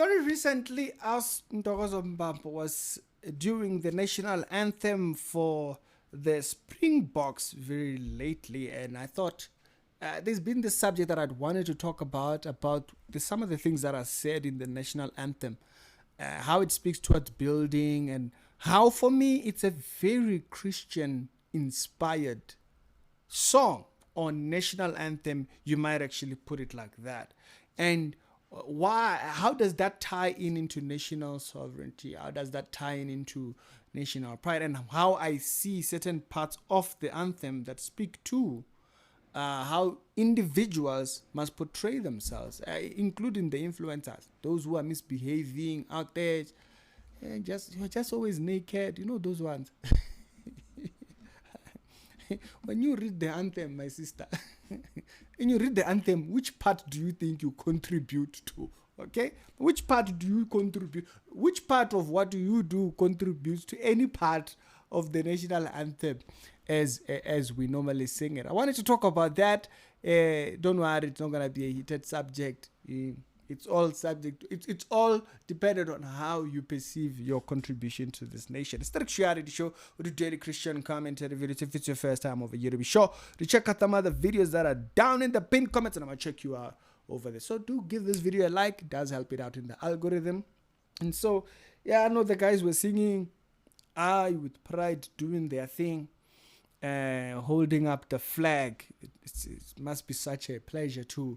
very recently, as Ntokozo Mbambo was doing the national anthem for the Springboks very lately, and I thought there's been this subject that I'd wanted to talk about some of the things that are said in the national anthem, how it speaks towards building, and how for me it's a very Christian inspired song or national anthem. You might actually put it like that. And how does that tie in into national sovereignty? How does that tie in into national pride? And how I see certain parts of the anthem that speak to how individuals must portray themselves, including the influencers, those who are misbehaving out there, you're just always naked, those ones. When you read the anthem, my sister, when you read the anthem, which part do you think you contribute to? Okay? Which part do you contribute? Which part of what do you do contributes to any part of the national anthem as we normally sing it? I wanted to talk about that. Don't worry, it's not going to be a heated subject. It's all subject. It's all dependent on how you perceive your contribution to this nation. It's the Reality Show with the daily Christian commentary videos. If it's your first time over here, to be sure to check out some other videos that are down in the pinned comments, and I'm gonna check you out over there. So do give this video a like. It does help it out in the algorithm. And so, yeah, I know the guys were singing with pride, doing their thing, holding up the flag. It must be such a pleasure to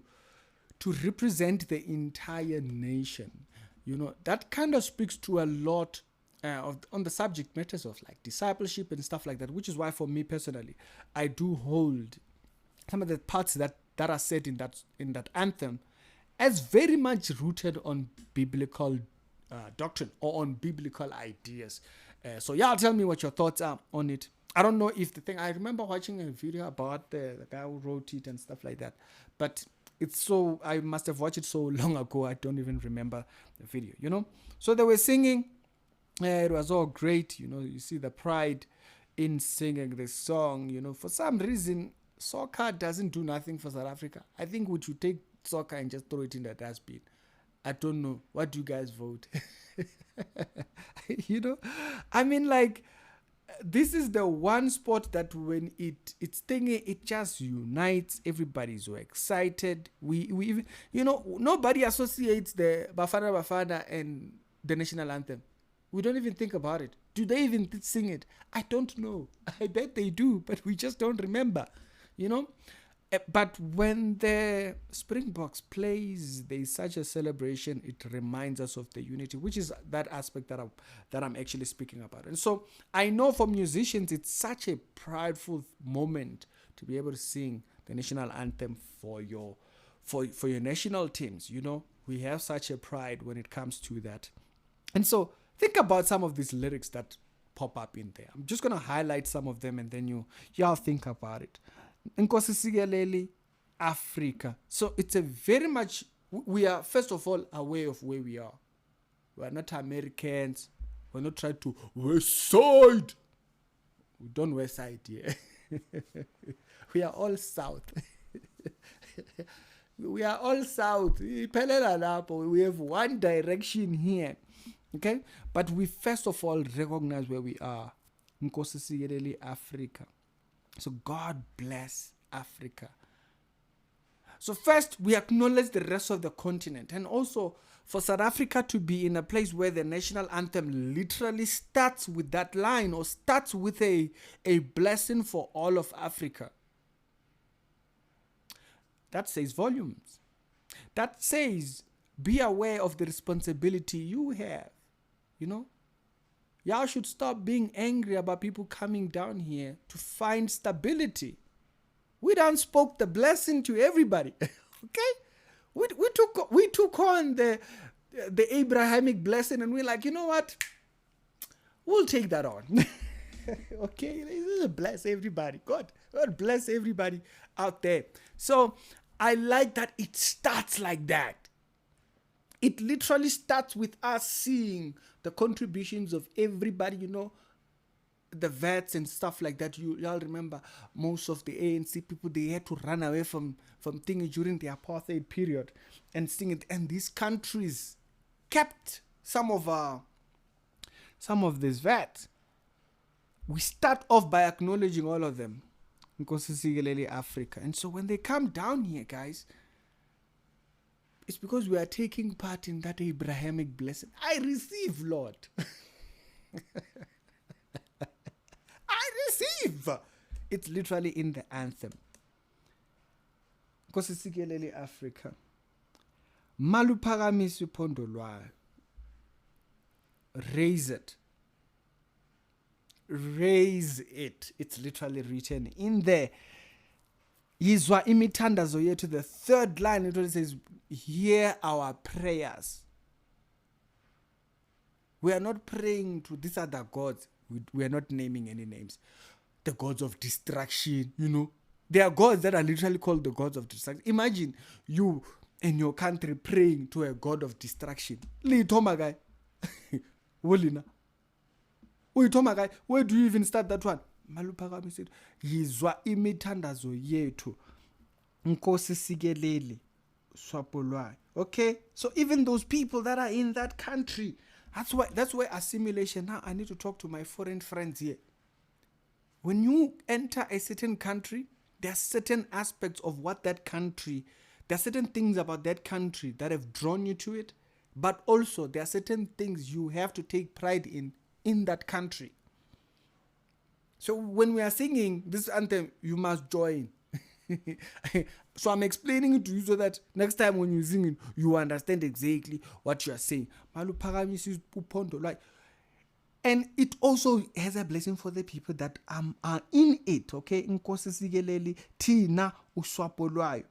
represent the entire nation. That kind of speaks to a lot on the subject matters of like discipleship and stuff like that, which is why for me personally, I do hold some of the parts that are said in that anthem as very much rooted on biblical doctrine or on biblical ideas. So yeah, tell me what your thoughts are on it. I don't know if I remember watching a video about the guy who wrote it and stuff like that, but I must have watched it so long ago, I don't even remember the video, So they were singing, it was all great, you see the pride in singing this song, For some reason, soccer doesn't do nothing for South Africa. I think we should take soccer and just throw it in the dustbin. I don't know. What do you guys vote? I mean, like, this is the one sport that when it's thingy, it just unites. Everybody's so excited. We even, nobody associates the Bafana and the national anthem. We don't even think about it. Do they even sing it? I don't know. I bet they do, but we just don't remember, But when the Springboks plays, there's such a celebration. It reminds us of the unity, which is that aspect that I'm actually speaking about. And so I know for musicians, it's such a prideful moment to be able to sing the national anthem for your national teams. We have such a pride when it comes to that. And so think about some of these lyrics that pop up in there. I'm just going to highlight some of them, and then y'all think about it. Nkosi sikelele Africa. So it's a very much, we are first of all aware of where we are. We are not Americans. We're not trying to west side. We don't west side here. We are all south. We are all south. We have one direction here. Okay? But we first of all recognize where we are. Nkosi sikelele Africa. So God bless Africa. So first, we acknowledge the rest of the continent. And also, for South Africa to be in a place where the national anthem literally starts with that line or starts with a blessing for all of Africa. That says volumes. That says, be aware of the responsibility you have. Y'all should stop being angry about people coming down here to find stability. We done spoke the blessing to everybody. Okay? We took on the Abrahamic blessing, and we're like, you know what? We'll take that on. Okay? Bless everybody. God bless everybody out there. So I like that it starts like that. It literally starts with us seeing the contributions of everybody, the vets and stuff like that. Y'all remember most of the ANC people, they had to run away from things during the apartheid period and sing it. And these countries kept some of these vets. We start off by acknowledging all of them. Nkosi Africa. And so when they come down here, guys, it's because we are taking part in that Abrahamic blessing. I receive, Lord. I receive. It's literally in the anthem. Nkosi Africa. Maluphakamisa uphondo lwayo. Raise it. Raise it. It's literally written in there. Yizwa imithandazo yethu, the third line, it says, hear our prayers. We are not praying to these other gods. We are not naming any names. The gods of destruction, There are gods that are literally called the gods of destruction. Imagine you in your country praying to a god of destruction. Where do you even start that one? Maluphakamisa yizwa imithandazo yethu Nkosi sikeleli swapolwayo. Okay, so even those people that are in that country, that's why assimilation. Now I need to talk to my foreign friends here. When you enter a certain country, there are certain aspects of what that country, there are certain things about that country that have drawn you to it, but also there are certain things you have to take pride in that country. So when we are singing this anthem, you must join. So I'm explaining it to you so that next time when you sing it, you understand exactly what you are saying. And it also has a blessing for the people that are in it. Okay, Nkosi sikeleli thina uswapolwayo.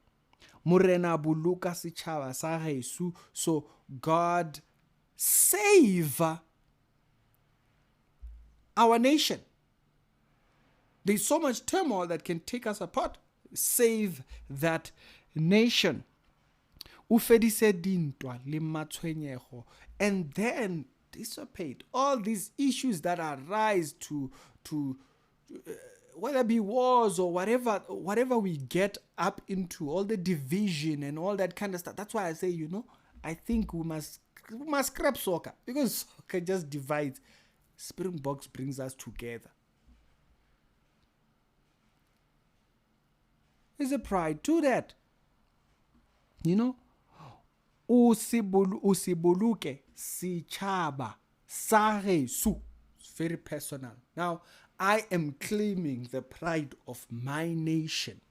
Morena buluka sichava sa Jesu. So God save our nation. There's so much turmoil that can take us apart. Save that nation. Ufedise dintwa le matshwenyego, and then dissipate all these issues that arise to whether it be wars or whatever we get up into, all the division and all that kind of stuff. That's why I say, I think we must scrap soccer, because soccer just divides. Springboks brings us together. There's a pride to that. Usibuluke sichaba sa Jesu. It's very personal. Now, I am claiming the pride of my nation.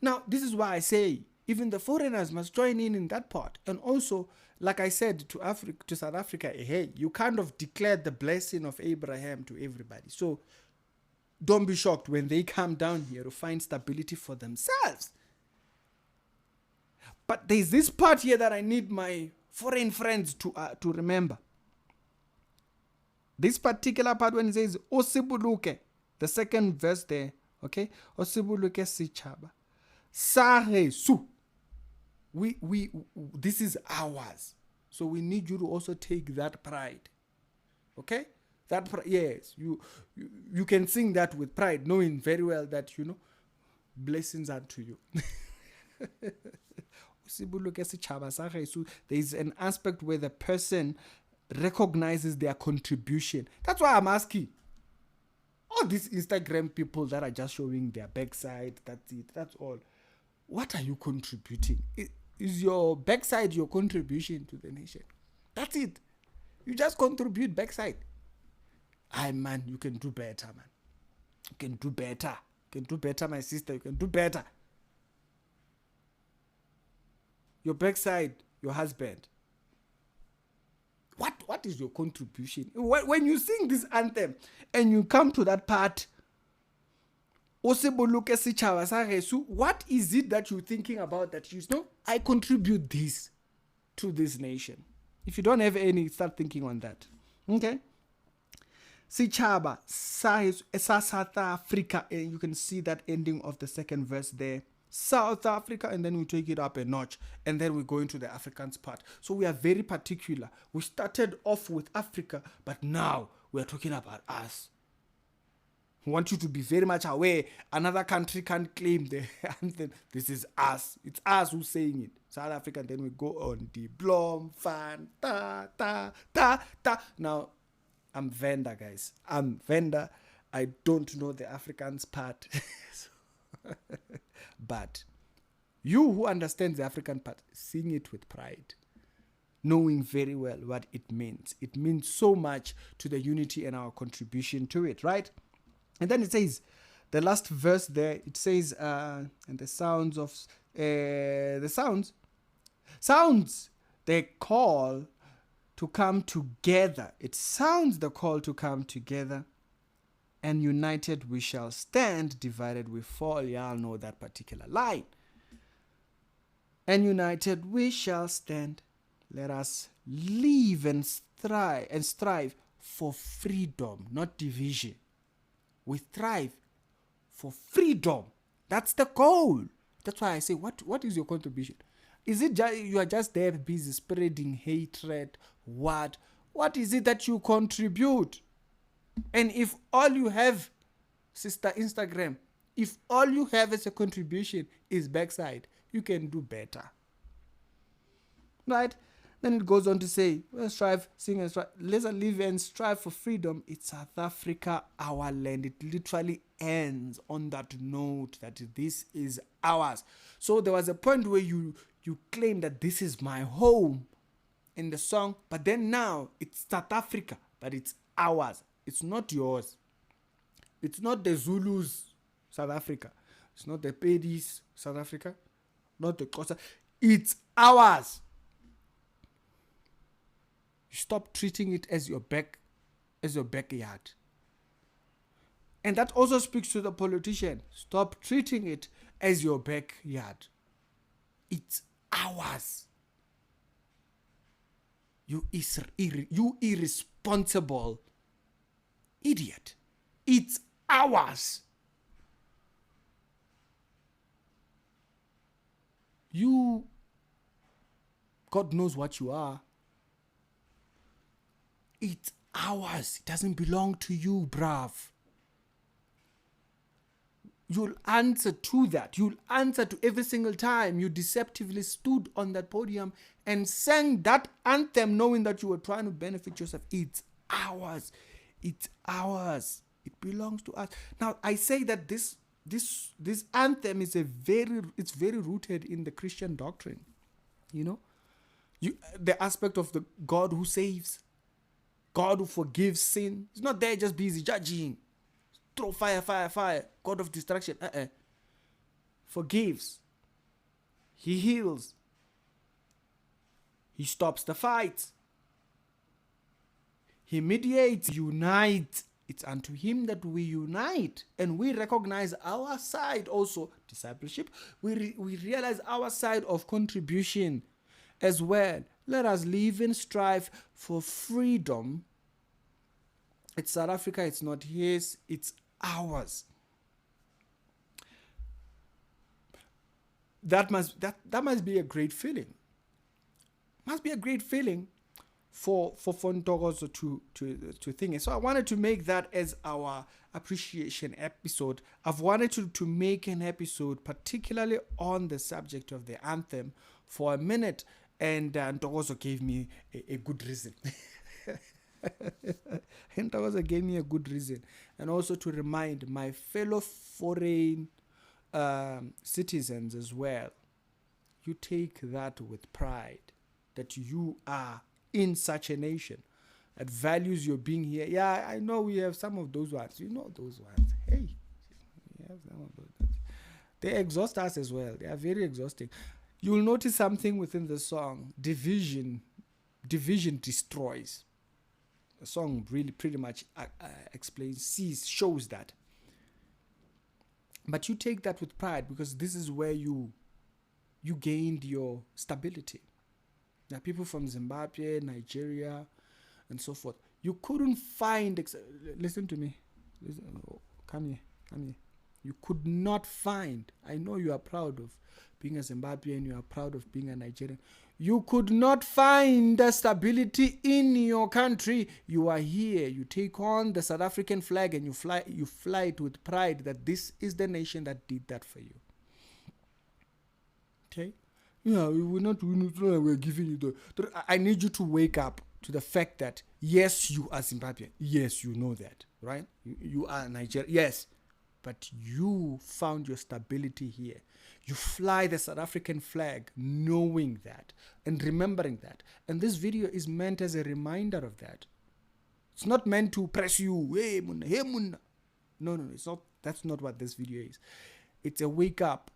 Now, this is why I say even the foreigners must join in that part. And also, like I said to South Africa, hey, you kind of declared the blessing of Abraham to everybody. So don't be shocked when they come down here to find stability for themselves. But there's this part here that I need my foreign friends to remember. This particular part when it says Osibuluke, the second verse there, okay? Osibuluke sichaba. Sa Jesu. This is ours. So we need you to also take that pride. Okay? Yes, you can sing that with pride, knowing very well that, blessings are to you. There is an aspect where the person recognizes their contribution. That's why I'm asking. All these Instagram people that are just showing their backside, that's it, that's all. What are you contributing? Is your backside your contribution to the nation? That's it. You just contribute backside. Man, you can do better, man. You can do better. You can do better, my sister. You can do better. Your backside, your husband. What is your contribution? When you sing this anthem and you come to that part, what is it that you're thinking about that I contribute this to this nation? If you don't have any, start thinking on that. Okay? Sichaba, South Africa, and you can see that ending of the second verse there. South Africa, and then we take it up a notch, and then we go into the Afrikaans part. So we are very particular. We started off with Africa, but now we are talking about us. We want you to be very much aware. Another country can't claim the anthem. This is us. It's us who's saying it. South Africa, then we go on the Blom, Fan, Ta, Ta, Ta, Ta. Now, I'm Venda, guys. I'm Venda. I don't know the Afrikaans part. But you who understand the African part, sing it with pride, knowing very well what it means. It means so much to the unity and our contribution to it, right? And then it says, the last verse there, it says, and the sounds, they call to come together. It sounds the call to come together. And united we shall stand, divided we fall. Y'all know that particular line. And united we shall stand. Let us live and strive for freedom, not division. We strive for freedom. That's the goal. That's why I say, what is your contribution? Is it you are just there busy spreading hatred? What is it that you contribute? And if all you have, sister Instagram, if all you have as a contribution is backside, you can do better. Right? Then it goes on to say, let's strive, sing and strive. Let's live and strive for freedom. It's South Africa, our land. It literally ends on that note that this is ours. So there was a point where you claim that this is my home in the song, but then now it's South Africa, but it's ours. It's not yours. It's not the Zulus, South Africa. It's not the Pedis, South Africa. Not the Xhosa. It's ours. Stop treating it as your backyard. And that also speaks to the politician. Stop treating it as your backyard. It's ours. You irresponsible idiot. It's ours. You, God knows what you are. It's ours. It doesn't belong to you, bruv. You'll answer to that. You'll answer to every single time you deceptively stood on that podium and sang that anthem knowing that you were trying to benefit yourself. It's ours. It's ours. It belongs to us. Now, I say that this anthem is it's very rooted in the Christian doctrine. You know? The aspect of the God who saves, God who forgives sin. He's not there just busy judging. Throw fire. God of destruction. Forgives. He heals. He stops the fight. He mediates, unites. It's unto him that we unite. And we recognize our side also, discipleship. We realize our side of contribution as well. Let us live and strive for freedom. It's South Africa, it's not his, it's ours. That must be a great feeling. Must be a great feeling for Ntokozo to think. So I wanted to make that as our appreciation episode. I've wanted to make an episode particularly on the subject of the anthem for a minute, and Ntokozo gave me a good reason. Ntokozo gave me a good reason, and also to remind my fellow foreign citizens as well. You take that with pride, that you are in such a nation that values your being here. Yeah, I know we have some of those ones. You know those ones. Hey, we have some of those. They exhaust us as well. They are very exhausting. You'll notice something within the song. Division destroys. The song really pretty much shows that. But you take that with pride because this is where you gained your stability. There are people from Zimbabwe, Nigeria, and so forth. You couldn't find... listen to me. Come here. You could not find... I know you are proud of being a Zimbabwean. You are proud of being a Nigerian. You could not find the stability in your country. You are here. You take on the South African flag and you fly it with pride that this is the nation that did that for you. Okay? Yeah, we're giving you the. I need you to wake up to the fact that yes, you are Zimbabwean. Yes, you know that, right? You are Nigerian. Yes, but you found your stability here. You fly the South African flag knowing that and remembering that. And this video is meant as a reminder of that. It's not meant to press you. Hey, munna, hey, munna. No, it's not. That's not what this video is. It's a wake up.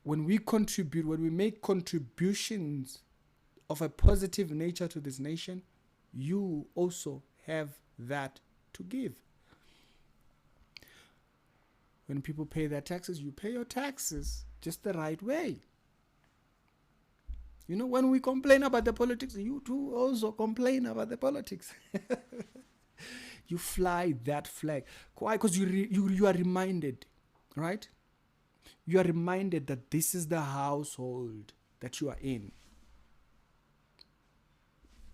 When we contribute, when we make contributions of a positive nature to this nation, you also have that to give. When people pay their taxes, you pay your taxes just the right way. You know, when we complain about the politics, you too also complain about the politics. You fly that flag. Why? Because you are reminded, right? You are reminded that this is the household that you are in.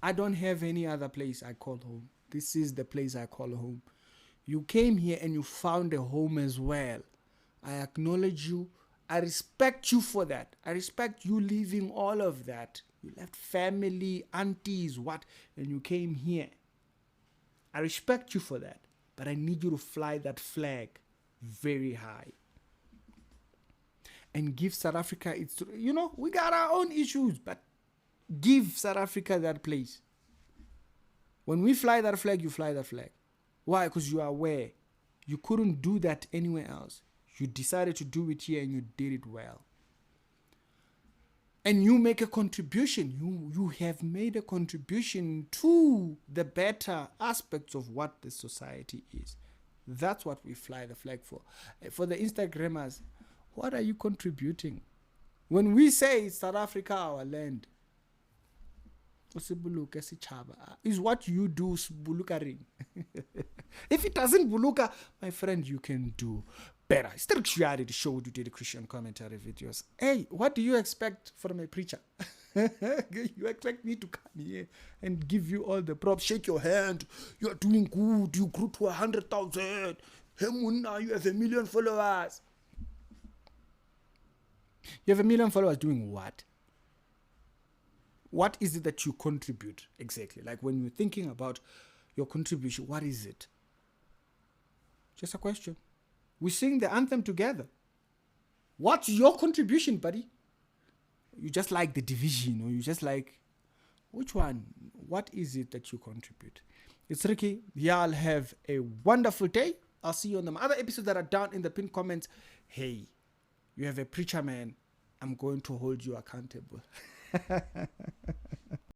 I don't have any other place I call home. This is the place I call home. You came here and you found a home as well. I acknowledge you. I respect you for that. I respect you leaving all of that. You left family, aunties, and you came here. I respect you for that. But I need you to fly that flag very high. And give South Africa its, we got our own issues, but give South Africa that place. When we fly that flag, you fly that flag. Why? Because you are aware. You couldn't do that anywhere else. You decided to do it here and you did it well. And you make a contribution. You have made a contribution to the better aspects of what the society is. That's what we fly the flag for. For the Instagrammers, what are you contributing? When we say South Africa, our land, is what you do bulukering. If it doesn't buluka, my friend, you can do better. Still reality show you did Christian commentary videos. Hey, what do you expect from a preacher? You expect me to come here and give you all the props, shake your hand, you're doing good, you grew to 100,000. Hey Munna, you have 1 million followers. You have 1 million followers doing what? What is it that you contribute exactly? Like when you're thinking about your contribution, what is it? Just a question. We sing the anthem together. What's your contribution, buddy? You just like the division, or you just like, which one? What is it that you contribute? It's Ricky. Y'all have a wonderful day. I'll see you on the other episodes that are down in the pinned comments. Hey, you have a preacher, man. I'm going to hold you accountable.